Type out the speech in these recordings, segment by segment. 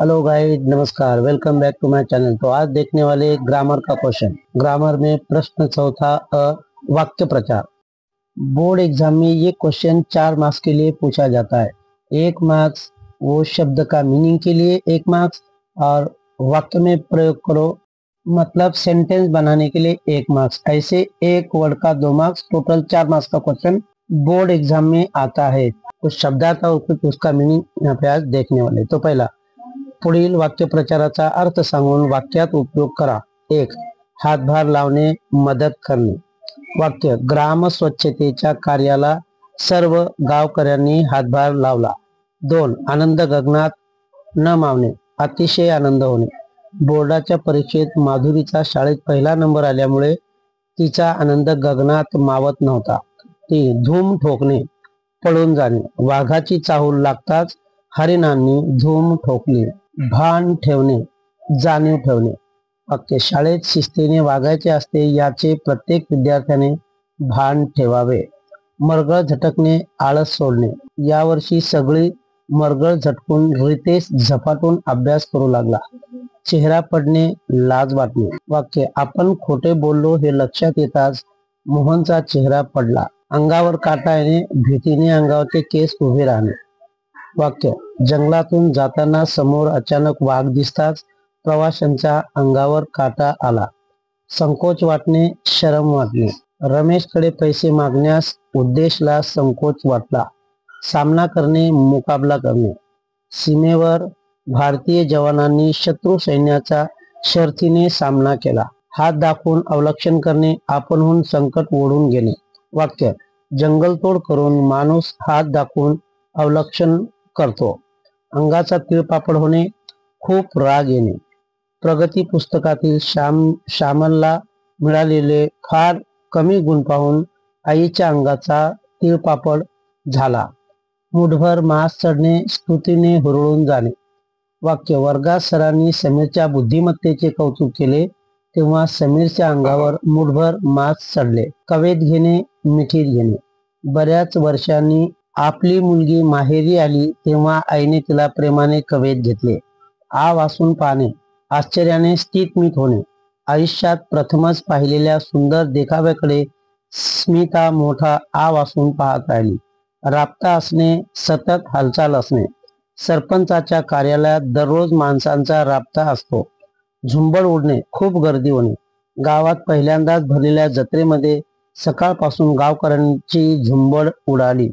Hello guys, नमस्कार। Welcome back to my channel. तो आज देखने वाले ग्रामर का क्वेश्चन। ग्रामर में प्रश्न चौथा वाक्य प्रचार। बोर्ड एग्जाम में ये क्वेश्चन 4 मार्क्स के लिए पूछा जाता है। 1 मार्क्स वो शब्द का मीनिंग के लिए, 1 मार्क्स और वाक्य में प्रयोग करो मतलब सेंटेंस बनाने के लिए 1 मार्क्स। ऐसे एक वर्ड का 2 मार्क्स, टोटल 4 मार्क्स का क्वेश्चन बोर्ड एग्जाम में आता है। कुछ शब्दार्थ और कुछ उसका मीनिंग यहाँ पे आज देखने वाले। तो पहला, पुढील वाक्यप्रचाराचा अर्थ सांगून वाक्यात उपयोग करा। 1. हातभार लावणे, मदत करणे। वाक्य, ग्राम स्वच्छतेच्या कार्याला सर्व गावकऱ्यांनी हातभार लावला। 2. आनंद गगनात न मावणे, अतिशय आनंद होणे। बोर्डाच्या परीक्षेत माधुरीचा शाळेत पहिला नंबर आल्यामुळे तिचा आनंद गगनात मावत नव्हता। 3. धूम ठोकणे, पळून जाणे। वाघाची चाहूल लागताच हरिणांनी धूम ठोकली। भान ठेवणे, जाणीव ठेवणे। वाक्य, शाळेत शिस्तीने वागायचे असते याचे प्रत्येक विद्यार्थ्याने भान ठेवावे। मरगळ झटकणे, आळस सोडणे। यावर्षी सगळी मरगळ झटकून रितेश झपाटून अभ्यास करू लागला। चेहरा पडणे, लाज वाटणे। वाक्य, आपण खोटे बोललो हे लक्षात येताच मोहनचा चेहरा पडला। अंगावर काटा येणे, भीतीने अंगावरचे केस उभे राहणे। वाक्य, जंगलातून जाताना समोर अचानक वाघ दिसताच प्रवाशांच्या अंगावर काटा आला। संकोच वाटणे, शरम वाटणे। रमेशकडे पैसे मागण्यास उद्देशला संकोच वाटला। सामना करणे, मुकाबला करणे। सीमेवर भारतीय जवानांनी शत्रू सैन्याचा शर्थीने सामना केला। हात दाखवून अवलक्षण करणे, आपणहून संकट ओढून घेणे। वाक्य, जंगलतोड करून माणूस हात दाखवून अवलक्षण करतो। अंगाचा तिळपापड होणे, खूप राग येणे। प्रगती पुस्तकातील श्यामलला मिळालेले फार कमी गुण पाहून आईच्या अंगाचा तिळपापड झाला। मुठभर मांस चढणे, स्तुतीने हुरळून जाणे। वाक्य, वर्गात सरांनी समीरच्या बुद्धिमत्तेचे कौतुक केले तेव्हा समीरच्या अंगावर मुठभर मांस चढले। कवेत घेणे, मिठीत घेणे। बऱ्याच वर्षांनी आपली मुलगी माहेरी आली तेव्हा आईने तिला प्रेमाने कवेत घेतले। आ वाचून पाहणे, आश्चर्याने स्थितमीत होणे। आयुष्यात प्रथमच पाहिलेल्या सुंदर देखाव्याकडे स्मिता मोठा आ वाचून पाहत राहिली। राबता असणे, सतत हालचाल असणे। सरपंचाच्या कार्यालयात दररोज माणसांचा राबता असतो। झुंबड उडणे, खूप गर्दी होणे। गावात पहिल्यांदाच भरलेल्या जत्रेमध्ये सकाळपासून गावकऱ्यांची झुंबड उडाली।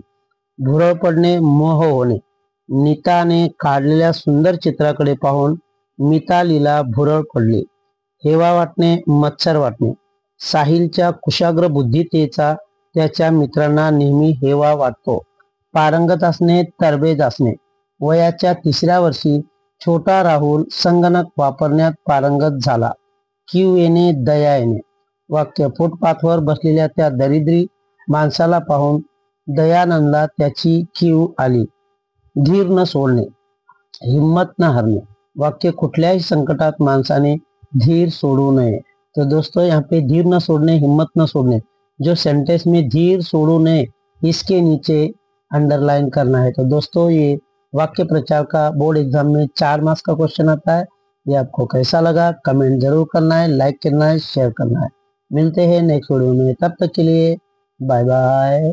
भुरळ पडणे, मोह होणे। नीताने काढलेल्या सुंदर चित्राकडे पाहून मितालीला भुरळ पडली। हेवा वाटणे, मत्सर वाटणे। साहिलच्या कुशाग्र बुद्धितेचा त्याच्या मित्रांना नेहमी हेवा वाटतो। पारंगत असणे, तरबेज असणे। वयाच्या 3ऱ्या वर्षी छोटा राहुल संगणक वापरण्यात पारंगत झाला। कीव येणे, दया येणे। वाक्य, फुटपाथवर बसलेल्या त्या दरिद्री माणसाला पाहून दयानंदला त्याची कीव आली। धीर न सोडणे, हिम्मत न हरणे। वाक्य, कुठल्याही संकटात माणसाने धीर सोडू नये। तो दोस्तों, यहाँ पे धीर न सोड़ने, हिम्मत न सोड़ने, जो सेंटेंस में धीर सोड़ू नये इसके नीचे अंडरलाइन करना है। तो दोस्तों, ये वाक्य प्रचार का बोर्ड एग्जाम में 4 मार्क्स का क्वेश्चन आता है। ये आपको कैसा लगा कमेंट जरूर करना है, लाइक करना है, शेयर करना है। मिलते हैं नेक्स्ट वीडियो में, तब तक के लिए बाय बाय।